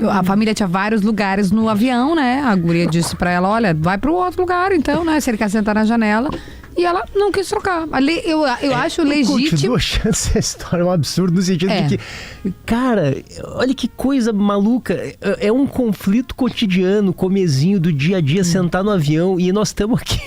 A família tinha vários lugares no avião, né? A guria disse pra ela, olha, vai pro outro lugar então, né? Se ele quer sentar na janela. E ela não quis trocar. Eu acho legítimo. Continua achando essa história um absurdo no sentido de que, cara, olha que coisa maluca. É um conflito cotidiano, comezinho do dia a dia, sentar no avião e nós estamos aqui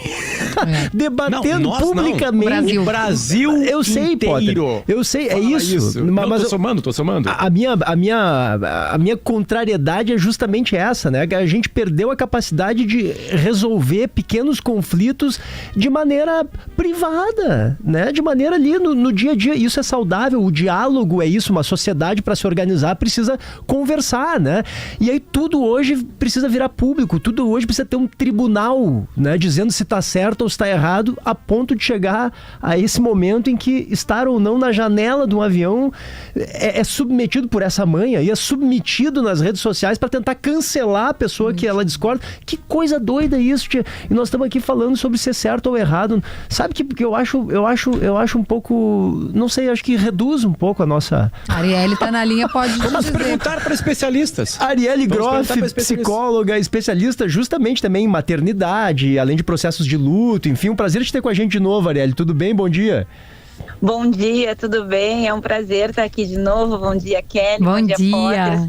debatendo publicamente. O Brasil eu sei, inteiro. Potter. Eu sei, é isso. Mas tô somando. A minha contrariedade é justamente essa, né? A gente perdeu a capacidade de resolver pequenos conflitos de maneira privada, né? De maneira ali no dia a dia. Isso é saudável, o diálogo é isso, uma sociedade para se organizar precisa conversar, né? E aí tudo hoje precisa virar público, tudo hoje precisa ter um tribunal, né? Dizendo se tá certo ou se tá errado, a ponto de chegar a esse momento em que estar ou não na janela de um avião é submetido por essa mãe e é submetido nas redes sociais para tentar cancelar a pessoa que ela discorda. Que coisa doida isso, tia. E nós estamos aqui falando sobre ser certo ou errado. Sabe que eu acho um pouco, não sei, acho que reduz um pouco a nossa... A Arielle tá na linha, pode Vamos perguntar para especialistas. Arielle Groff, psicóloga, especialista justamente também em maternidade, além de processos de luto, enfim, um prazer te ter com a gente de novo, Arielle. Tudo bem? Bom dia. Bom dia, tudo bem? É um prazer estar aqui de novo. Bom dia, Kelly. Bom dia.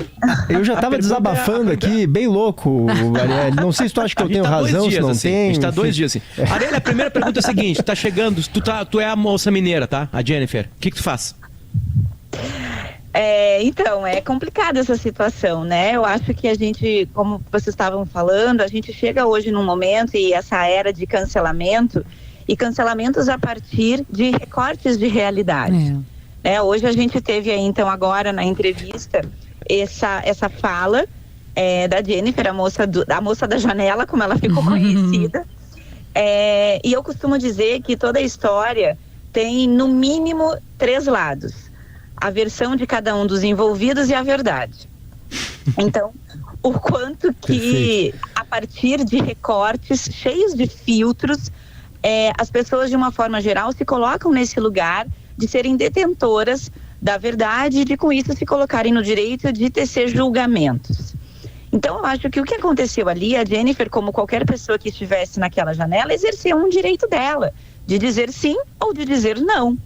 Eu já estava desabafando aqui, bem louco, Arielle. Não sei se tu acha que eu tenho razão, se não tem. A gente tá 2 dias assim. Arielle, a primeira pergunta é a seguinte: tá chegando, tu é a moça mineira, tá? A Jennifer. O que tu faz? Então, é complicada essa situação, né? Eu acho que a gente, como vocês estavam falando, a gente chega hoje num momento e essa era de cancelamento e cancelamentos a partir de recortes de realidade. Hoje a gente teve aí, então, agora na entrevista, essa fala da Jennifer, a moça da janela, como ela ficou conhecida. E eu costumo dizer que toda a história tem, no mínimo, 3 lados. A versão de cada um dos envolvidos e a verdade. Então, o quanto que, a partir de recortes cheios de filtros, as pessoas, de uma forma geral, se colocam nesse lugar de serem detentoras da verdade e de, com isso, se colocarem no direito de tecer julgamentos. Então, eu acho que o que aconteceu ali, a Jennifer, como qualquer pessoa que estivesse naquela janela, exerceu um direito dela, de dizer sim ou de dizer não.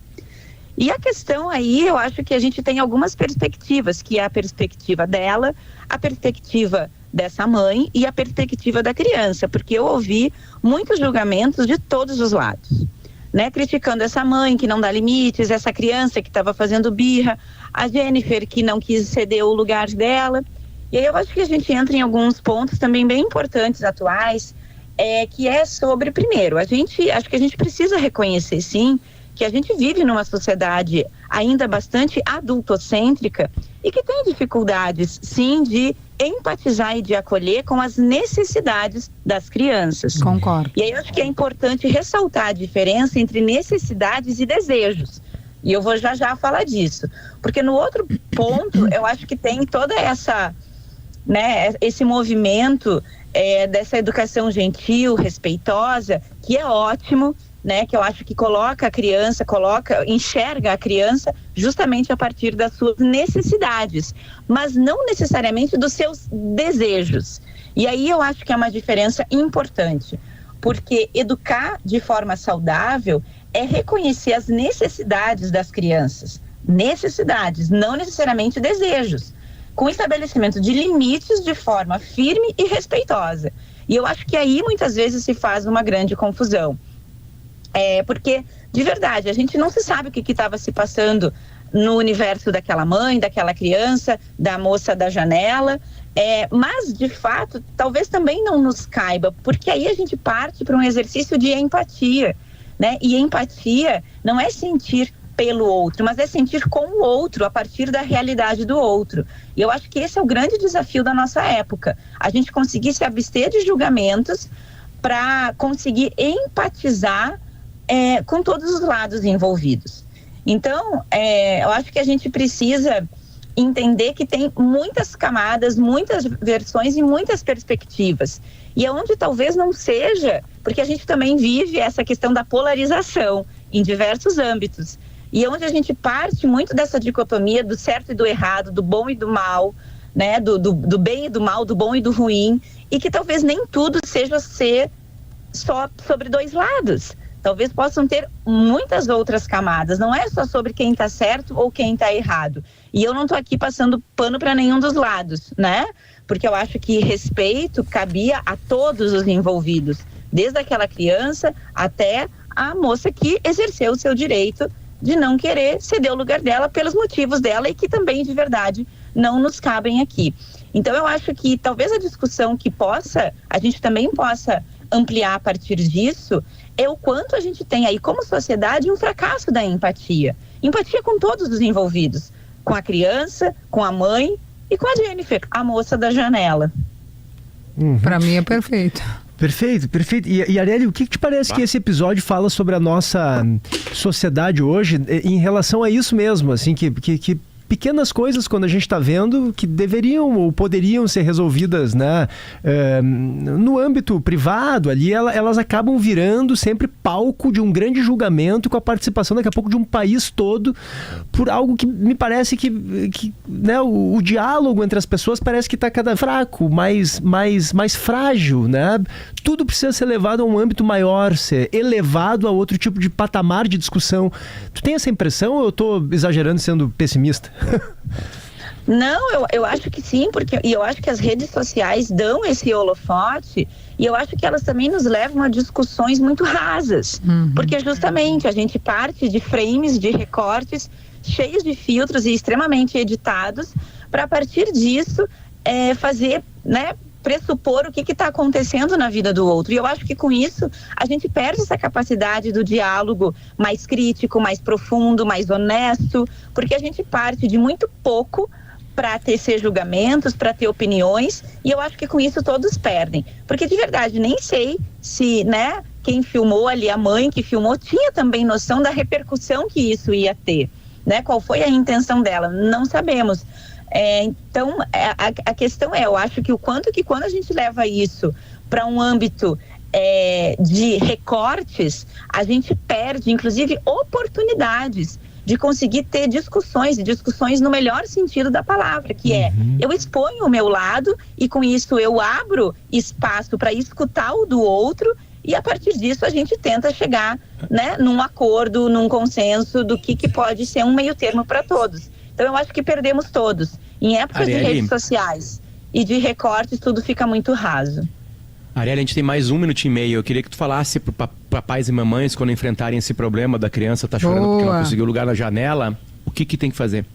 E a questão aí, eu acho que a gente tem algumas perspectivas, que é a perspectiva dela, a perspectiva dessa mãe e a perspectiva da criança, porque eu ouvi muitos julgamentos de todos os lados, né? Criticando essa mãe que não dá limites, essa criança que estava fazendo birra, a Jennifer que não quis ceder o lugar dela. E aí eu acho que a gente entra em alguns pontos também bem importantes, atuais, que é sobre, primeiro, acho que a gente precisa reconhecer, sim, que a gente vive numa sociedade ainda bastante adultocêntrica e que tem dificuldades, sim, de empatizar e de acolher com as necessidades das crianças. Concordo. E aí eu acho que é importante ressaltar a diferença entre necessidades e desejos. E eu vou já falar disso. Porque no outro ponto, eu acho que tem toda essa, né, esse movimento dessa educação gentil, respeitosa, que é ótimo, né, que eu acho que coloca a criança, enxerga a criança justamente a partir das suas necessidades, mas não necessariamente dos seus desejos. E aí eu acho que é uma diferença importante, porque educar de forma saudável é reconhecer as necessidades das crianças, necessidades, não necessariamente desejos, com estabelecimento de limites de forma firme e respeitosa. E eu acho que aí muitas vezes se faz uma grande confusão. Porque, de verdade, a gente não se sabe o que estava se passando no universo daquela mãe, daquela criança, da moça da janela, mas, de fato, talvez também não nos caiba, porque aí a gente parte para um exercício de empatia, né? E empatia não é sentir pelo outro, mas é sentir com o outro, a partir da realidade do outro. E eu acho que esse é o grande desafio da nossa época, a gente conseguir se abster de julgamentos para conseguir empatizar com todos os lados envolvidos. Então, eu acho que a gente precisa entender que tem muitas camadas, muitas versões e muitas perspectivas. E é onde talvez não seja, porque a gente também vive essa questão da polarização em diversos âmbitos. E é onde a gente parte muito dessa dicotomia do certo e do errado, do bom e do mal, né, do bem e do mal, do bom e do ruim, e que talvez nem tudo seja ser só sobre dois lados. Talvez possam ter muitas outras camadas, não é só sobre quem está certo ou quem está errado. E eu não estou aqui passando pano para nenhum dos lados, né? Porque eu acho que respeito cabia a todos os envolvidos, desde aquela criança até a moça que exerceu o seu direito de não querer ceder o lugar dela pelos motivos dela e que também, de verdade, não nos cabem aqui. Então, eu acho que talvez a discussão que a gente também possa ampliar a partir disso, é o quanto a gente tem aí como sociedade um fracasso da empatia. Empatia com todos os envolvidos, com a criança, com a mãe e com a Jennifer, a moça da janela. Pra mim é perfeito. Perfeito, perfeito. E Arielle, o que te parece que esse episódio fala sobre a nossa sociedade hoje em relação a isso mesmo, assim, que pequenas coisas, quando a gente está vendo, que deveriam ou poderiam ser resolvidas, né, no âmbito privado ali, elas acabam virando sempre palco de um grande julgamento com a participação daqui a pouco de um país todo por algo que me parece que né, o diálogo entre as pessoas parece que está cada fraco, mais frágil, né? Tudo precisa ser levado a um âmbito maior, ser elevado a outro tipo de patamar de discussão. Tu tem essa impressão ou eu estou exagerando sendo pessimista? Não, eu acho que sim, e eu acho que as redes sociais dão esse holofote e eu acho que elas também nos levam a discussões muito rasas, porque justamente a gente parte de frames, de recortes cheios de filtros e extremamente editados para a partir disso fazer, né, pressupor o que está acontecendo na vida do outro. E eu acho que com isso a gente perde essa capacidade do diálogo mais crítico, mais profundo, mais honesto, porque a gente parte de muito pouco para tecer julgamentos, para ter opiniões, e eu acho que com isso todos perdem. Porque de verdade, nem sei se, né, quem filmou ali, a mãe que filmou, tinha também noção da repercussão que isso ia ter, né? Qual foi a intenção dela? Não sabemos. Então, a questão eu acho que o quanto que quando a gente leva isso para um âmbito de recortes, a gente perde, inclusive, oportunidades de conseguir ter discussões no melhor sentido da palavra, que eu exponho o meu lado e com isso eu abro espaço para escutar o do outro e a partir disso a gente tenta chegar, né, num acordo, num consenso do que pode ser um meio termo para todos. Então eu acho que perdemos todos. Em épocas de redes sociais e de recortes, tudo fica muito raso. Arielle, a gente tem mais 1 minutinho e meio. Eu queria que tu falasse para papais e mamães, quando enfrentarem esse problema da criança tá chorando porque não conseguiu lugar na janela, o que tem que fazer?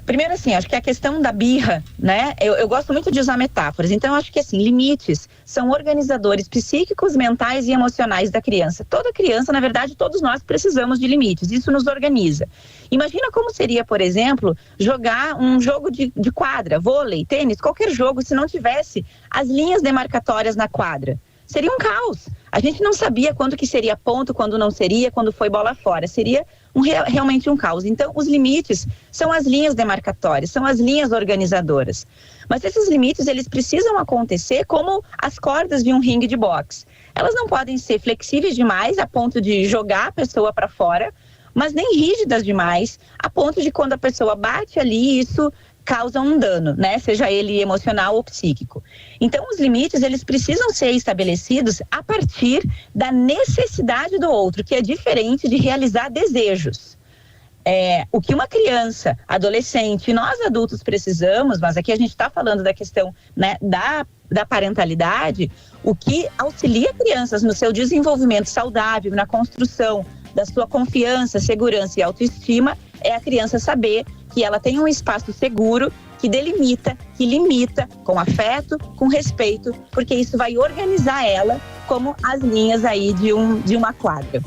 Primeiro, assim, acho que a questão da birra, né? Eu gosto muito de usar metáforas. Então, acho que, assim, limites são organizadores psíquicos, mentais e emocionais da criança. Toda criança, na verdade, todos nós precisamos de limites. Isso nos organiza. Imagina como seria, por exemplo, jogar um jogo de quadra, vôlei, tênis, qualquer jogo, se não tivesse as linhas demarcatórias na quadra. Seria um caos. A gente não sabia quando que seria ponto, quando não seria, quando foi bola fora. Seria realmente um caos. Então, os limites são as linhas demarcatórias, são as linhas organizadoras. Mas esses limites, eles precisam acontecer como as cordas de um ringue de boxe. Elas não podem ser flexíveis demais a ponto de jogar a pessoa para fora, mas nem rígidas demais a ponto de quando a pessoa bate ali, isso causa um dano, né? Seja ele emocional ou psíquico. Então, os limites, eles precisam ser estabelecidos a partir da necessidade do outro, que é diferente de realizar desejos. O que uma criança, adolescente, nós adultos precisamos, mas aqui a gente está falando da questão, né, da parentalidade, o que auxilia crianças no seu desenvolvimento saudável, na construção da sua confiança, segurança e autoestima, é a criança saber que ela tem um espaço seguro, que delimita, que limita, com afeto, com respeito, porque isso vai organizar ela como as linhas aí de uma quadra.